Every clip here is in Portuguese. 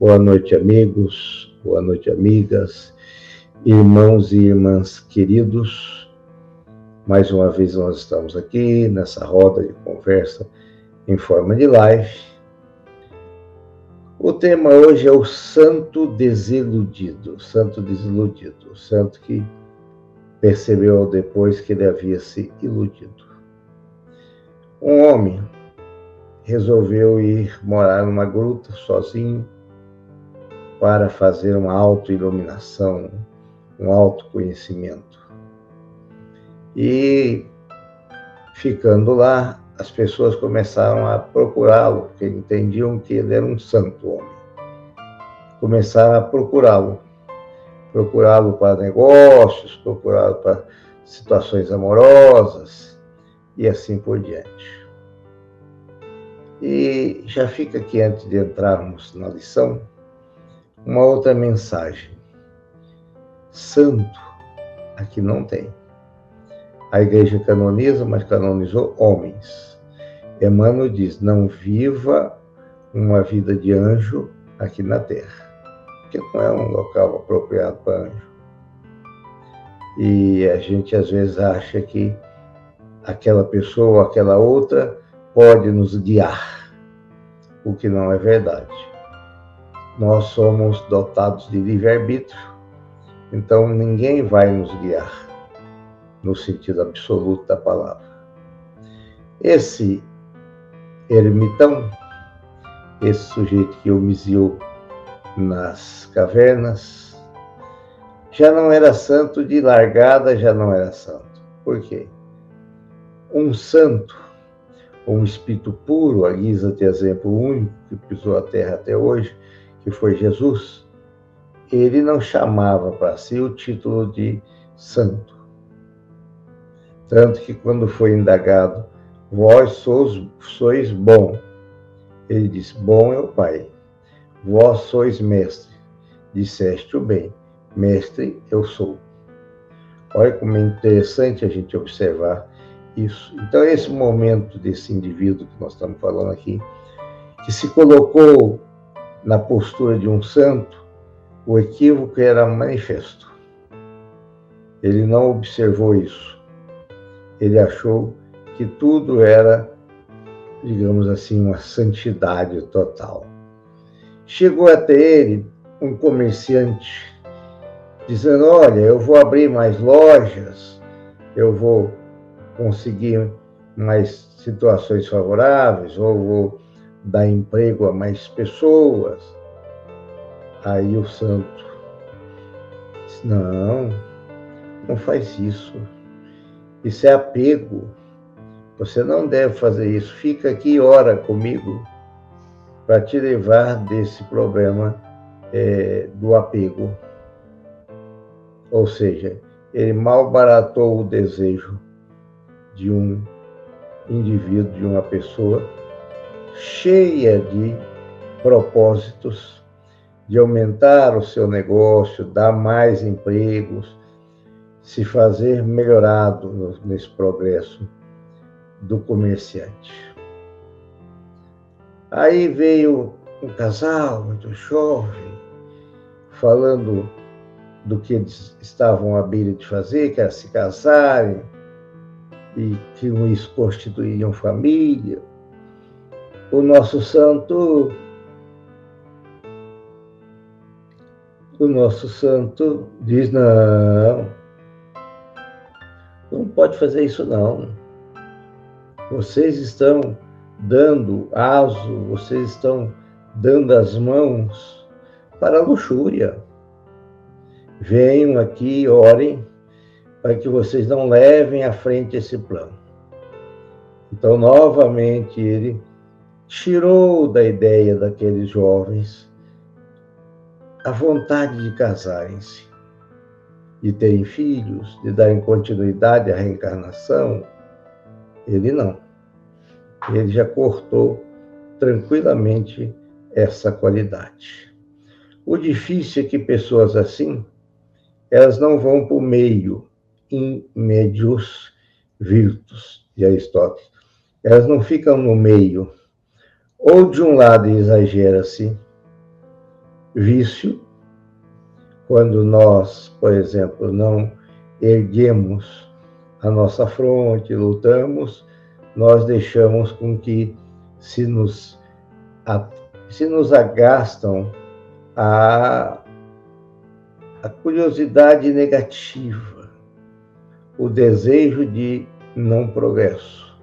Boa noite, amigos, boa noite, amigas, irmãos e irmãs queridos. Mais uma vez nós estamos aqui nessa roda de conversa em forma de live. O tema hoje é o santo desiludido, o santo que percebeu depois que ele havia se iludido. Um homem resolveu ir morar numa gruta sozinho para fazer uma autoiluminação, um autoconhecimento. E ficando lá, as pessoas começaram a procurá-lo, porque entendiam que ele era um santo homem. Começaram a procurá-lo para negócios, procurá-lo para situações amorosas e assim por diante. E já fica aqui, antes de entrarmos na lição, uma outra mensagem. Santo aqui não tem. A igreja canoniza, mas canonizou homens. Emmanuel diz, não viva uma vida de anjo aqui na terra, porque não é um local apropriado para anjo. E a gente às vezes acha que aquela pessoa ou aquela outra pode nos guiar, o que não é verdade. Nós somos dotados de livre-arbítrio, então ninguém vai nos guiar no sentido absoluto da palavra. Esse ermitão, esse sujeito que homiziou nas cavernas, já não era santo de largada, já não era santo. Por quê? Um santo, um espírito puro, a guisa de exemplo único que pisou a terra até hoje, que foi Jesus, ele não chamava para si o título de santo. Tanto que quando foi indagado, vós sois bom, ele disse, bom é o Pai. Vós sois mestre, disseste o bem, mestre eu sou. Olha como é interessante a gente observar isso. Então, esse momento desse indivíduo que nós estamos falando aqui, que se colocou na postura de um santo, o equívoco era manifesto. Ele não observou isso. Ele achou que tudo era, digamos assim, uma santidade total. Chegou até ele um comerciante, dizendo, olha, eu vou abrir mais lojas, eu vou conseguir mais situações favoráveis, ou vou dar emprego a mais pessoas. Aí o santo disse, não faz isso. Isso é apego. Você não deve fazer isso. Fica aqui e ora comigo para te livrar desse problema do apego. Ou seja, ele malbaratou o desejo de um indivíduo, de uma pessoa cheia de propósitos, de aumentar o seu negócio, dar mais empregos, se fazer melhorado nesse progresso do comerciante. Aí veio um casal muito jovem, falando do que eles estavam à beira de fazer, que era se casarem, e que com isso constituiriam família. O nosso santo diz, não pode fazer isso não. Vocês estão dando aso, vocês estão dando as mãos para a luxúria. Venham aqui, orem, para que vocês não levem à frente esse plano. Então, novamente, ele tirou da ideia daqueles jovens a vontade de casarem-se, de terem filhos, de darem continuidade à reencarnação. Ele não. Ele já cortou tranquilamente essa qualidade. O difícil é que pessoas assim, elas não vão para o meio, in medius virtus, de Aristóteles. Elas não ficam no meio. Ou de um lado exagera-se, vício, quando nós, por exemplo, não erguemos a nossa fronte, lutamos, nós deixamos com que se nos agastam a curiosidade negativa, o desejo de não progresso.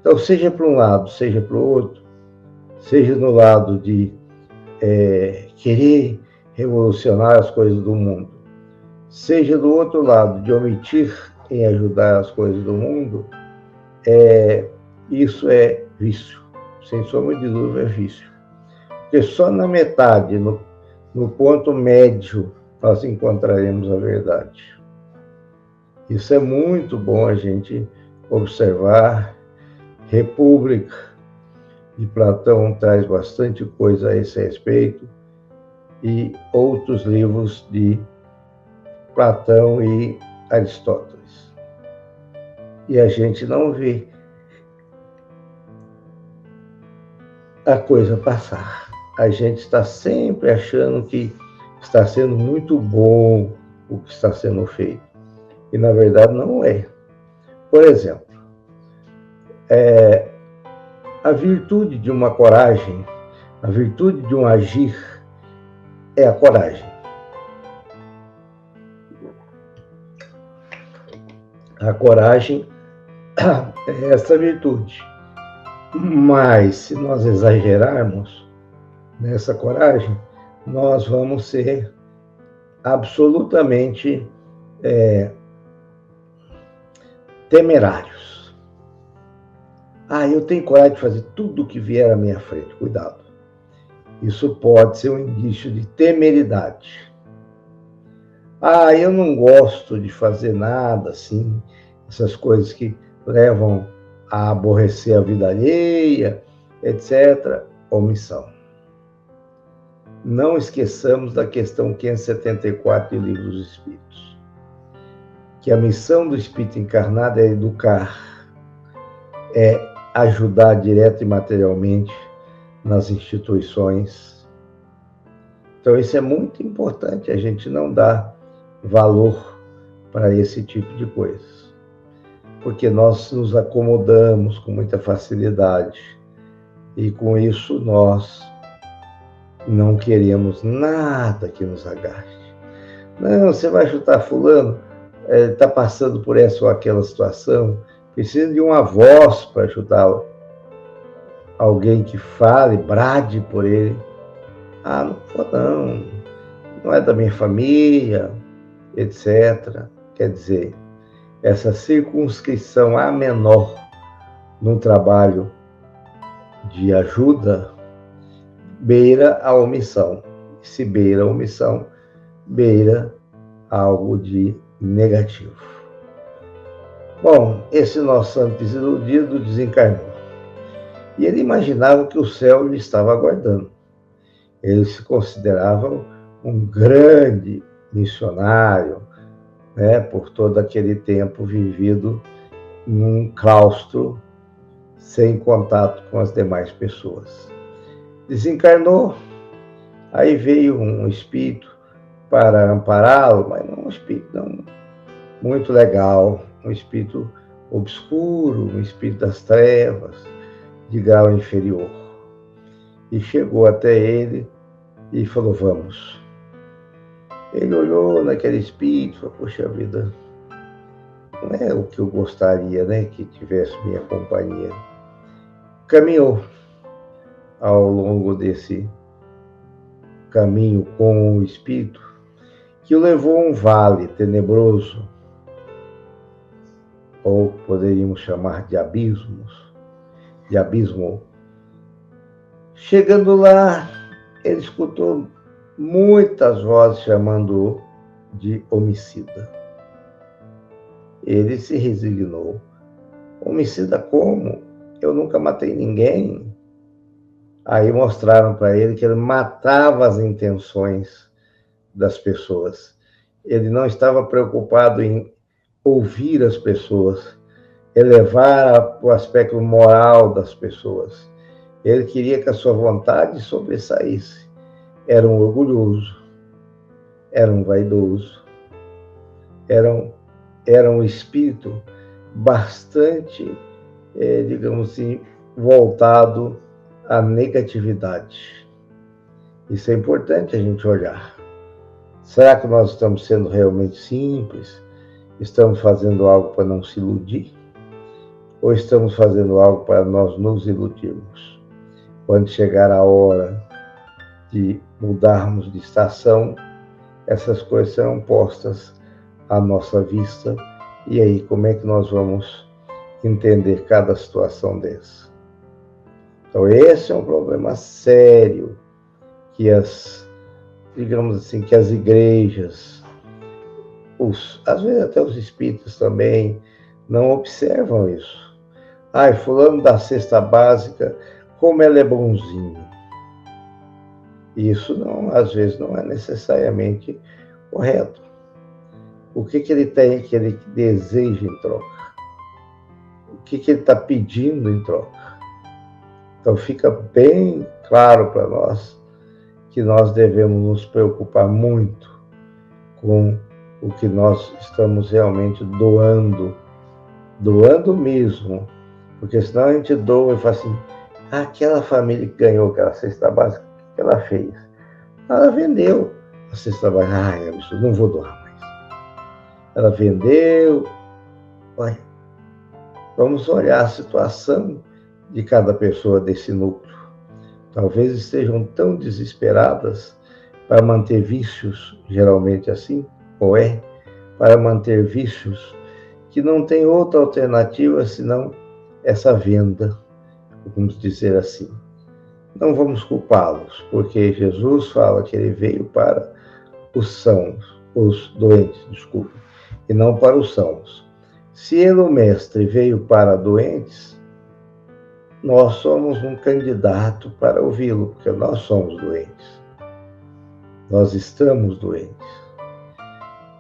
Então, seja para um lado, seja para o outro, seja no lado de querer revolucionar as coisas do mundo, seja do outro lado, de omitir em ajudar as coisas do mundo, isso é vício. Sem sombra de dúvida, é vício. Porque só na metade, no ponto médio, nós encontraremos a verdade. Isso é muito bom a gente observar. República de Platão traz bastante coisa a esse respeito, e outros livros de Platão e Aristóteles. E a gente não vê a coisa passar. A gente está sempre achando que está sendo muito bom o que está sendo feito. E, na verdade, não é. Por exemplo, a virtude de uma coragem, a virtude de um agir é a coragem. A coragem é essa virtude. Mas, se nós exagerarmos nessa coragem, nós vamos ser absolutamente temerários. Eu tenho coragem de fazer tudo o que vier à minha frente. Cuidado. Isso pode ser um indício de temeridade. Eu não gosto de fazer nada assim, essas coisas que levam a aborrecer a vida alheia, etc. Omissão. Não esqueçamos da questão 574 do Livro dos Espíritos, que a missão do Espírito encarnado é educar, é ajudar direta e materialmente nas instituições. Então, isso é muito importante, a gente não dá valor para esse tipo de coisas, porque nós nos acomodamos com muita facilidade, e com isso nós não queremos nada que nos agaste. Não, você vai ajudar fulano, está passando por essa ou aquela situação, precisa de uma voz para ajudar alguém que fale, brade por ele. Não vou não é da minha família, etc. Quer dizer, essa circunscrição a menor no trabalho de ajuda beira a omissão. Se beira a omissão, beira algo de negativo. Bom, esse nosso santo desiludido desencarnou. E ele imaginava que o céu lhe estava aguardando. Ele se considerava um grande missionário, por todo aquele tempo vivido num claustro, sem contato com as demais pessoas. Desencarnou, aí veio um espírito para ampará-lo, mas não um espírito muito legal, um espírito obscuro, um espírito das trevas, de grau inferior. E chegou até ele e falou, vamos. Ele olhou naquele espírito e falou, poxa vida, não é o que eu gostaria, que tivesse minha companhia. Caminhou ao longo desse caminho com o espírito, que o levou a um vale tenebroso, ou poderíamos chamar de abismo. Chegando lá, ele escutou muitas vozes chamando-o de homicida. Ele se resignou. Homicida como? Eu nunca matei ninguém. Aí mostraram para ele que ele matava as intenções das pessoas. Ele não estava preocupado em ouvir as pessoas, elevar o aspecto moral das pessoas. Ele queria que a sua vontade sobressaísse. era um orgulhoso, era um vaidoso, era um espírito bastante, digamos assim, voltado à negatividade. Isso é importante a gente olhar. Será que nós estamos sendo realmente simples? Estamos fazendo algo para não se iludir? Ou estamos fazendo algo para nós nos iludirmos? Quando chegar a hora de mudarmos de estação, essas coisas serão postas à nossa vista. E aí, como é que nós vamos entender cada situação dessa? Então, esse é um problema sério que digamos assim, que as igrejas, às vezes até os espíritos também, não observam isso. Ai, fulano da cesta básica, como ele é bonzinho. Isso não, às vezes não é necessariamente correto. O que ele tem, que ele deseja em troca? O que ele está pedindo em troca? Então fica bem claro para nós que nós devemos nos preocupar muito com o que nós estamos realmente doando mesmo, porque senão a gente doa e fala assim, aquela família que ganhou aquela cesta básica, o que ela fez? Ela vendeu a cesta básica, não vou doar mais. Ela vendeu. Olha, vamos olhar a situação de cada pessoa desse núcleo. Talvez estejam tão desesperadas para manter vícios, geralmente assim, ou para manter vícios que não tem outra alternativa senão essa venda, vamos dizer assim. Não vamos culpá-los, porque Jesus fala que ele veio para os doentes, e não para os sãos. Se ele, o mestre, veio para doentes, nós somos um candidato para ouvi-lo, porque nós somos doentes. Nós estamos doentes.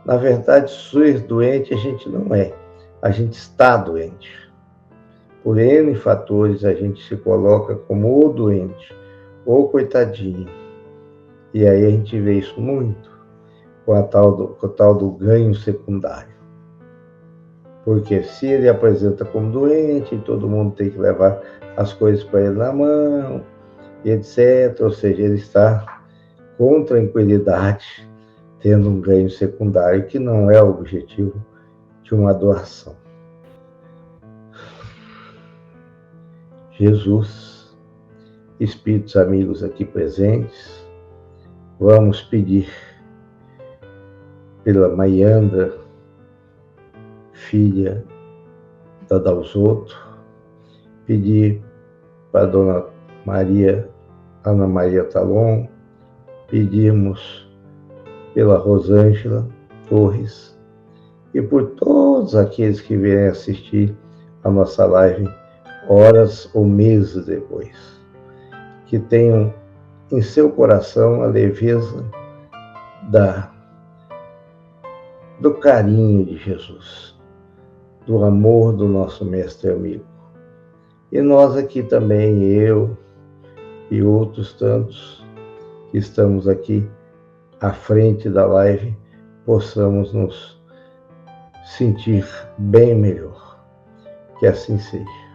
Na verdade, ser doente a gente não é. A gente está doente. Por N fatores, a gente se coloca como o doente, ou coitadinho. E aí a gente vê isso muito com o tal do ganho secundário. Porque se ele apresenta como doente, todo mundo tem que levar as coisas para ele na mão, etc. Ou seja, ele está com tranquilidade, tendo um ganho secundário, que não é o objetivo de uma doação. Jesus, espíritos amigos aqui presentes, vamos pedir pela Maiandra, filha da Dalzotto, pedir para a Dona Ana Maria Talon, pedimos pela Rosângela Torres e por todos aqueles que vierem assistir a nossa live horas ou meses depois, que tenham em seu coração a leveza do carinho de Jesus, do amor do nosso mestre amigo. E nós aqui também, eu e outros tantos que estamos aqui à frente da live, possamos nos sentir bem melhor. Que assim seja.